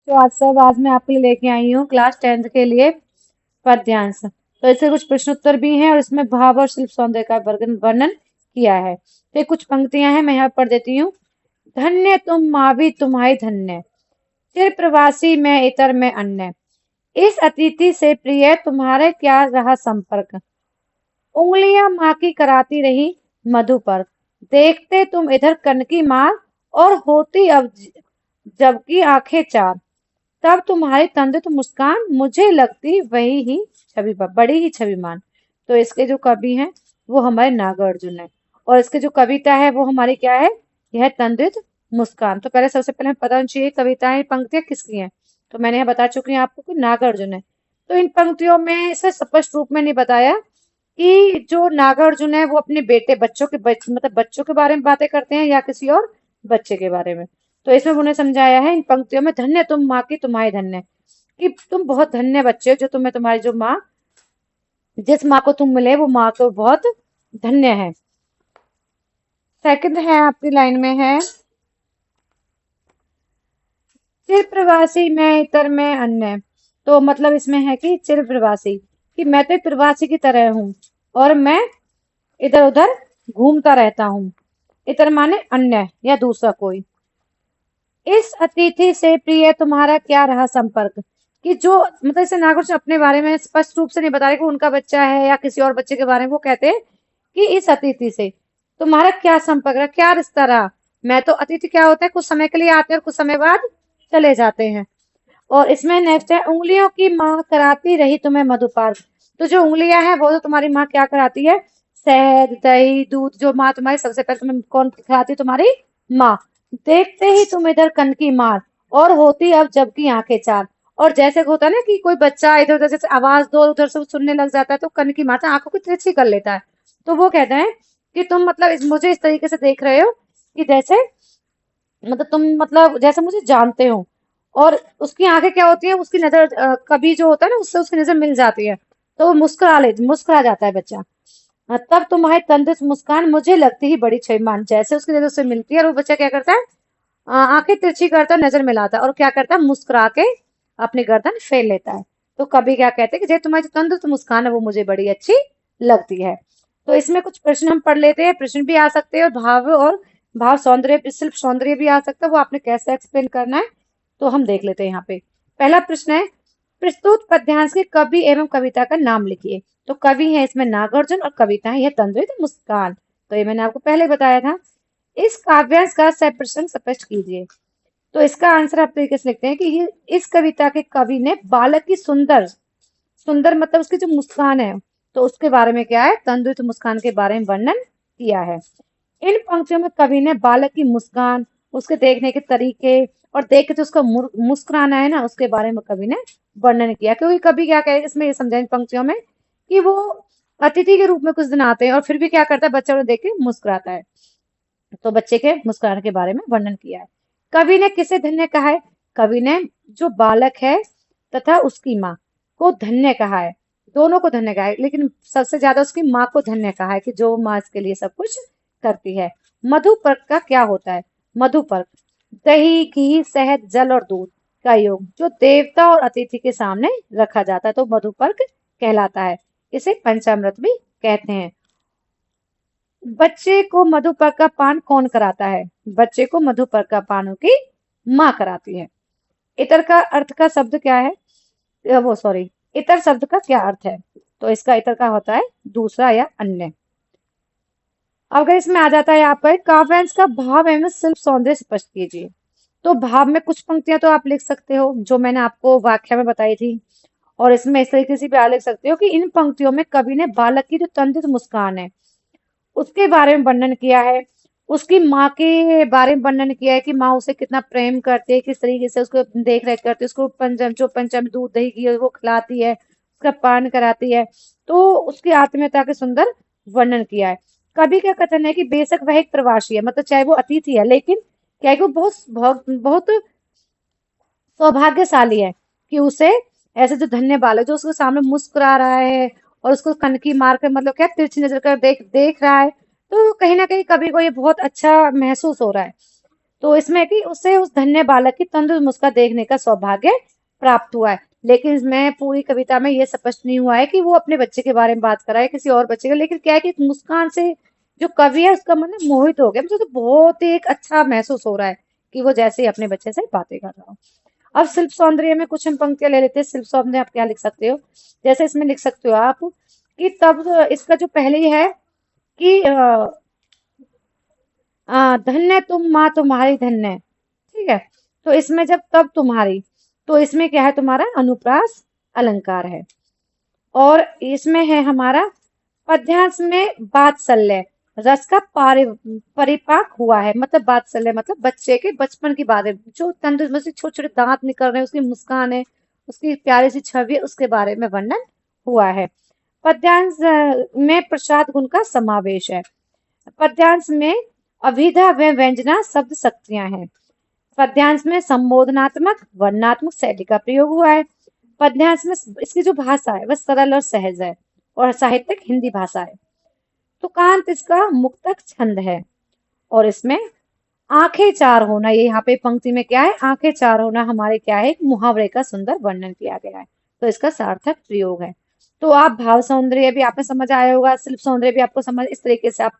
तो आज मैं आपके लिए लेके आई हूँ क्लास 10th के लिए पद्यांश। तो इससे कुछ प्रश्न उत्तर भी हैं और इसमें भाव और शिल्प सौंदर्य का वर्णन वर्णन किया है। तो ये कुछ पंक्तियां हैं, मैं यहाँ पढ़ देती हूँ। धन्य तुम मावी तुम्हारी धन्य, चिर प्रवासी मैं इतर में अन्य, इस अतिथि से प्रिय तुम्हारे क्या रहा संपर्क, उंगलियां माँ की कराती रही मधु पर, देखते तुम इधर कनकी मार, और होती अब जबकि आंखें चार, तब तुम्हारी तंद्रित मुस्कान मुझे लगती वही ही छवि बड़ी ही छविमान। तो इसके जो कवि हैं वो हमारे नागार्जुन है, और इसके जो कविता है वो हमारी क्या है, यह तंद्रित मुस्कान। तो पहले सबसे पहले हमें पता होना चाहिए कविताएं पंक्तियां किसकी हैं। तो मैंने यहाँ बता चुकी हूँ आपको कि नागार्जुन है। तो इन पंक्तियों में इसे स्पष्ट रूप में नहीं बताया कि जो नागार्जुन है वो अपने बेटे बच्चों के मतलब बच्चों के बारे में बातें करते हैं या किसी और बच्चे के बारे में। तो इसमें उन्होंने समझाया है इन पंक्तियों में, धन्य तुम माँ की तुम्हारी धन्य, कि तुम बहुत धन्य बच्चे हो, जो तुम्हें तुम्हारी जो माँ, जिस माँ को तुम मिले वो माँ को बहुत धन्य है। सेकंड है आपकी लाइन में है, चिर प्रवासी मैं इतर में अन्य। तो मतलब इसमें है कि चिर प्रवासी, कि मैं तो प्रवासी की तरह हूँ और मैं इधर उधर घूमता रहता हूँ। इतर माने अन्य या दूसरा कोई। इस अतिथि से प्रिय तुम्हारा क्या रहा संपर्क, कि जो मतलब इसे नागराजन अपने बारे में स्पष्ट रूप से नहीं बता रहे कि उनका बच्चा है या किसी और बच्चे के बारे में। वो कहते हैं कि इस अतिथि से तुम्हारा क्या संपर्क रहा, क्या रिश्ता रहा। मैं तो अतिथि क्या होता है, कुछ समय के लिए आते हैं और कुछ समय बाद चले जाते हैं। और इसमें नेक्स्ट है, उंगलियों की माँ कराती रही तुम्हें मधुपान। तो जो उंगलियां हैं वो तो तुम्हारी माँ क्या कराती है, शहद दही दूध, जो माँ तुम्हारी सबसे पहले तुम्हें कौन खिलाती है, तुम्हारी माँ। देखते ही तुम इधर कनकी मार, और होती अब जबकि आंखें चार। और जैसे होता है ना कि कोई बच्चा इधर उधर जैसे आवाज दो उधर से सुनने लग जाता है तो कनकी मारता है, आंखों को तिरछी कर लेता है। तो वो कहते हैं कि तुम मतलब मुझे इस तरीके से देख रहे हो कि जैसे मतलब तुम मतलब जैसे मुझे जानते हो। और उसकी आंखें क्या होती है, उसकी नजर कभी जो होता है ना उससे उसकी नजर मिल जाती है, तो वो मुस्कुरा जाता है बच्चा। तब तुम्हारी तंदुरुस्त मुस्कान मुझे लगती ही बड़ी छेमान। जैसे उसकी नजर उससे मिलती है और वो बच्चा क्या करता है, आंखें तिरछी करता है, नजर मिलाता है और क्या करता है, मुस्कुरा के अपनी गर्दन फेर लेता है। तो कभी क्या कहते हैं कि जो तुम्हारी जो तंदुरुस्त मुस्कान है वो मुझे बड़ी अच्छी लगती है। तो इसमें कुछ प्रश्न हम पढ़ लेते हैं, प्रश्न भी आ सकते हैं और भाव सौंदर्य शिल्प सौंदर्य भी आ सकता है, वो आपने कैसे एक्सप्लेन करना है तो हम देख लेते हैं यहाँ पे। पहला प्रश्न है, प्रस्तुत पद्यांश के कवि एवं कविता का नाम लिखिए। तो कवि है इसमें नागार्जुन और कविता है यह तंद्रित मुस्कान। तो ये मैंने आपको पहले बताया था। इस काव्यांश का सह प्रसंग स्पष्ट कीजिए। तो इसका आंसर आप तरीके से लिखते हैं कि इस कविता के कवि ने बालक की सुंदर सुंदर मतलब उसकी जो मुस्कान है, तो उसके बारे में क्या है, तंदुरुस्त मुस्कान के बारे में वर्णन किया है। इन पंक्तियों में कवि ने बालक की मुस्कान, उसके देखने के तरीके और देख के जो उसका मुस्कुराना है ना, उसके बारे में कवि ने वर्णन किया। क्योंकि कवि क्या कहे इसमें ये समझा इन पंक्तियों में कि वो अतिथि के रूप में कुछ दिन आते हैं और फिर भी क्या करता है, बच्चा उन्हें देख के मुस्कुराता है। तो बच्चे के मुस्कुराने के बारे में वर्णन किया है। कवि ने किसे धन्य कहा है, कवि ने जो बालक है तथा उसकी माँ को धन्य कहा है, दोनों को धन्य कहा है, लेकिन सबसे ज्यादा उसकी माँ को धन्य कहा है कि जो माँ इसके लिए सब कुछ करती है। मधुपर्क का क्या होता है, मधुपर्क दही घी शहद जल और दूध का योग जो देवता और अतिथि के सामने रखा जाता है, तो मधुपर्क कहलाता है। इसे पंचामृत भी कहते हैं। बच्चे को मधुपर्क का पान कौन कराता है, बच्चे को मधुपर्क का पान की माँ कराती है। इतर का अर्थ का शब्द क्या है, वो सॉरी, इतर शब्द का क्या अर्थ है। तो इसका इतर का होता है दूसरा या अन्य। अगर इसमें आ जाता है आपका काव्यांश का भाव एवं शिल्प सौंदर्य स्पष्ट कीजिए। तो भाव में कुछ पंक्तियां तो आप लिख सकते हो जो मैंने आपको व्याख्या में बताई थी, और इसमें इस तरीके से भी आप लिख सकते हो कि इन पंक्तियों में कवि ने बालक की जो तंद्रित मुस्कान है उसके बारे में वर्णन किया है, उसकी माँ के बारे में वर्णन किया है कि माँ उसे कितना प्रेम करती है, किस तरीके से उसको देख रेख करती है, उसको पंचम दूध दही घी वो खिलाती है, उसका पान कराती है। तो उसकी आत्मीयता के सुंदर वर्णन किया है। कवि का कथन है कि बेशक वह एक प्रवासी है, मतलब चाहे वो अतिथि है, लेकिन क्या है कि वो बहुत बहुत बहुत सौभाग्यशाली है कि उसे ऐसे जो धन्य बालक जो उसके सामने मुस्कुरा रहा है और उसको कनकी मार कर मतलब क्या तिरछी नजर कर देख देख रहा है, तो कहीं ना कहीं कभी को ये बहुत अच्छा महसूस हो रहा है। तो इसमें कि उसे उस धन्य बालक की तंदुरुस्त मुस्कान देखने का सौभाग्य प्राप्त हुआ है। लेकिन इसमें पूरी कविता में ये स्पष्ट नहीं हुआ है कि वो अपने बच्चे के बारे में बात कर रहा है किसी और बच्चे का, लेकिन क्या है कि मुस्कान से जो कवि है उसका मन मोहित हो गया। मुझे तो बहुत ही एक अच्छा महसूस हो रहा है कि वो जैसे ही अपने बच्चे से बातें कर रहा हो। अब शिल्प सौंदर्य में कुछ हम पंक्तियां ले लेते हैं। शिल्प सौंदर्य आप क्या लिख सकते हो, जैसे इसमें लिख सकते हो आप कि तब इसका जो पहले ही है कि धन्य तुम माँ तुम्हारी धन्य, ठीक है। तो इसमें जब तब तुम्हारी, तो इसमें क्या है, तुम्हारा अनुप्रास अलंकार है। और इसमें है हमारा पद्यांश में वात्सल्य रस का परिपाक हुआ है। मतलब वात्सल्य मतलब बच्चे के बचपन की बातें, जो तंदुरुस्त से छोटे छोटे दांत निकल रहे हैं, उसकी मुस्कान है, उसकी प्यारी सी छवि है, उसके बारे में वर्णन हुआ है। पद्यांश में प्रसाद गुण का समावेश है। पद्यांश में अभिधा व व्यंजना शब्द शक्तियां हैं। पद्यांश में संबोधनात्मक वर्णनात्मक शैली का प्रयोग हुआ है। पद्यांश में इसकी जो भाषा है वह सरल और सहज है और साहित्यिक हिंदी भाषा है। तुकांत इसका मुक्तक छंद है। और इसमें आंखें चार होना, ये यहाँ पे पंक्ति में क्या है, आंखें चार होना हमारे क्या है, एक मुहावरे का सुंदर वर्णन किया गया है। तो इसका सार्थक प्रयोग है। तो आप भाव सौंदर्य भी आपने समझ आया होगा, शिल्प सौंदर्य भी आपको समझ, इस तरीके से आप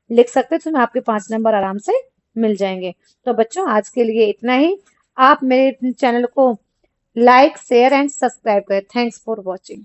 लिख सकते हैं। तो आपके 5 नंबर आराम से मिल जाएंगे। तो बच्चों आज के लिए इतना ही। आप मेरे चैनल को लाइक शेयर एंड सब्सक्राइब करें। Thanks for watching.